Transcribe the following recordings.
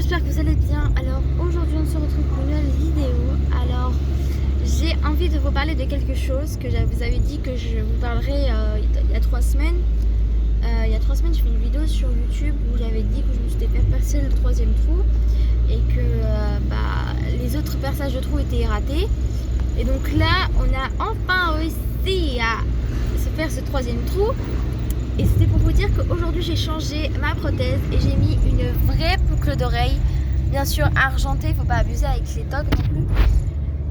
j'espère que vous allez bien. Alors aujourd'hui on se retrouve pour une nouvelle vidéo. Alors j'ai envie de vous parler de quelque chose que je vous avais dit que je vous parlerai il y a 3 semaines. Il y a 3 semaines j'ai fait une vidéo sur YouTube où j'avais dit que je me suis fait percer le 3e trou et que les autres perçages de trous étaient ratés. Et donc là on a enfin réussi à se faire ce 3e trou. Et c'était pour vous dire qu'aujourd'hui j'ai changé ma prothèse et j'ai mis une vraie boucle d'oreille, bien sûr argentée, il ne faut pas abuser avec les tocs non plus.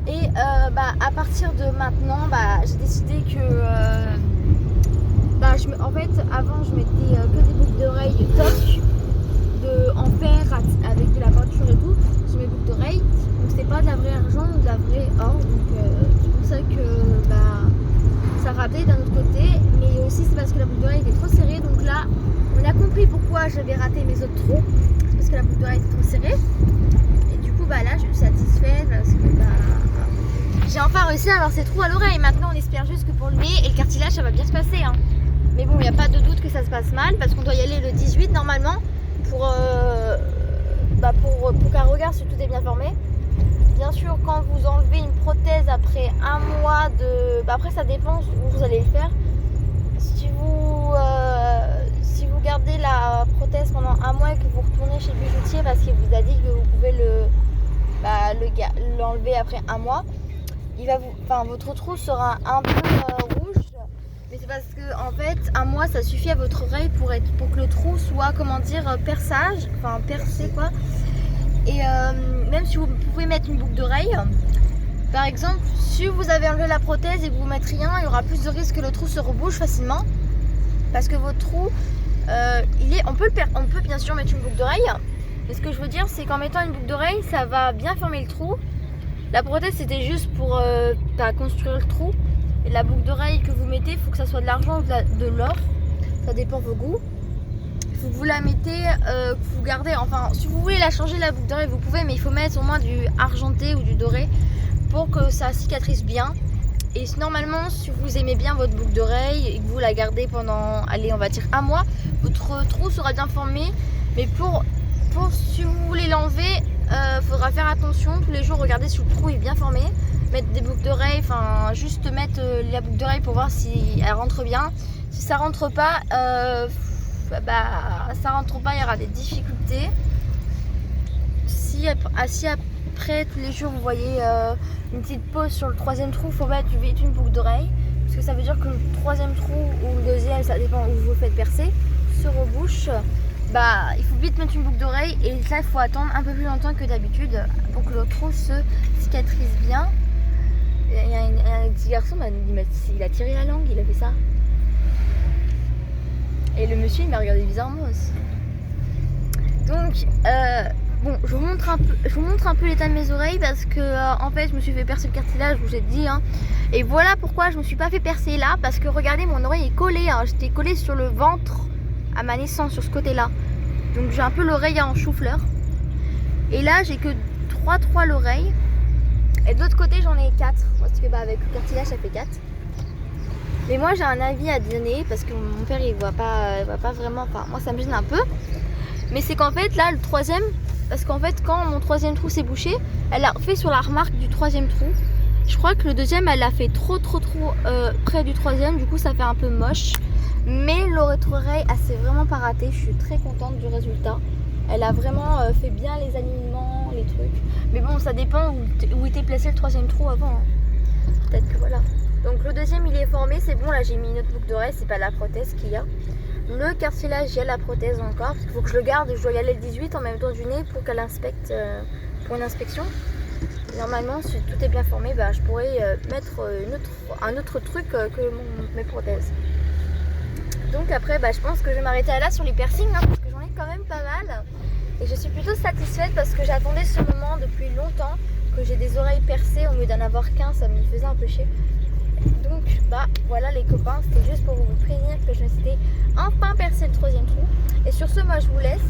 Et à partir de maintenant, j'ai décidé que en fait avant je mettais que des boucles d'oreilles toc en fer avec de la peinture et tout sur mes boucles d'oreilles. Donc c'était pas de la vraie argent ou de la vraie or. Donc c'est pour ça que ça ratait d'un autre côté, mais aussi c'est parce que la boucle d'oreille était trop serrée. Donc là on a compris pourquoi j'avais raté mes autres trous, c'est parce que la boucle d'oreille était trop serrée. Et du coup là je suis satisfaite parce que j'ai enfin réussi à avoir ces trous à l'oreille. Maintenant on espère juste que pour le nez et le cartilage ça va bien se passer hein. Mais bon, il n'y a pas de doute que ça se passe mal parce qu'on doit y aller le 18 normalement pour qu'un regard si tout est bien formé. Bien sûr, quand vous enlevez une prothèse après un mois après ça dépend où vous allez le faire. Si vous gardez la prothèse pendant un mois et que vous retournez chez le bijoutier parce qu'il vous a dit que vous pouvez l'enlever après un mois, votre trou sera un peu rouge. Mais c'est parce que en fait un mois ça suffit à votre oreille pour que le trou soit percé quoi. Et même si vous pouvez mettre une boucle d'oreille, par exemple, si vous avez enlevé la prothèse et que vous ne mettez rien, il y aura plus de risques que le trou se rebouche facilement. Parce que votre trou, on peut bien sûr mettre une boucle d'oreille. Mais ce que je veux dire, c'est qu'en mettant une boucle d'oreille, ça va bien fermer le trou. La prothèse, c'était juste pour construire le trou. Et la boucle d'oreille que vous mettez, il faut que ça soit de l'argent ou de l'or. Ça dépend de vos goûts. Vous la mettez, vous gardez, enfin si vous voulez la changer la boucle d'oreille vous pouvez, mais il faut mettre au moins du argenté ou du doré pour que ça cicatrise bien. Et normalement si vous aimez bien votre boucle d'oreille et que vous la gardez pendant, allez on va dire un mois, votre trou sera bien formé. Mais pour si vous voulez l'enlever, faudra faire attention tous les jours, regarder si le trou est bien formé, mettre des boucles d'oreille, enfin juste mettre la boucle d'oreille pour voir si elle rentre bien. Si ça rentre pas, ça rentre pas, il y aura des difficultés. Si après tous les jours vous voyez une petite pause sur le 3e trou, il faut mettre vite une boucle d'oreille parce que ça veut dire que le 3e trou ou le 2e, ça dépend où vous faites percer, se rebouche. Il faut vite mettre une boucle d'oreille et là il faut attendre un peu plus longtemps que d'habitude pour que le trou se cicatrise bien. Il y a un petit garçon, il a tiré la langue, il a fait ça. Et le monsieur il m'a regardé bizarrement aussi. Donc je vous montre un peu l'état de mes oreilles parce que en fait je me suis fait percer le cartilage, je vous ai dit hein. Et voilà pourquoi je me suis pas fait percer là, parce que regardez mon oreille est collée hein. J'étais collée sur le ventre à ma naissance sur ce côté là. Donc j'ai un peu l'oreille en chou-fleur. Et là j'ai que 3 l'oreille. Et de l'autre côté j'en ai 4 parce que avec le cartilage ça fait 4. Mais moi j'ai un avis à donner parce que mon père il voit pas vraiment, enfin moi ça me gêne un peu. Mais c'est qu'en fait là le 3e, parce qu'en fait quand mon 3e trou s'est bouché, elle a fait sur la remarque du 3e trou. Je crois que le 2e elle l'a fait trop près du 3e, du coup ça fait un peu moche. Mais l'autre oreille elle s'est vraiment pas ratée, je suis très contente du résultat. Elle a vraiment fait bien les alignements, les trucs. Mais bon ça dépend où était placé le 3e trou avant hein. Peut-être que voilà. Donc le 2e il est formé, c'est bon, là j'ai mis une autre boucle d'oreille, c'est pas la prothèse qu'il y a. Le cartilage, il y a la prothèse encore, parce qu'il faut que je le garde, je dois y aller le 18 en même temps du nez pour qu'elle inspecte, pour une inspection. Normalement, si tout est bien formé, je pourrais mettre un autre truc que mes prothèses. Donc après, je pense que je vais m'arrêter là sur les piercings, hein, parce que j'en ai quand même pas mal. Et je suis plutôt satisfaite parce que j'attendais ce moment depuis longtemps, que j'ai des oreilles percées au lieu d'en avoir qu'un, ça me faisait un peu chier. Donc voilà les copains, c'était juste pour vous prévenir que je m'étais enfin percé le 3e trou. Et sur ce moi je vous laisse.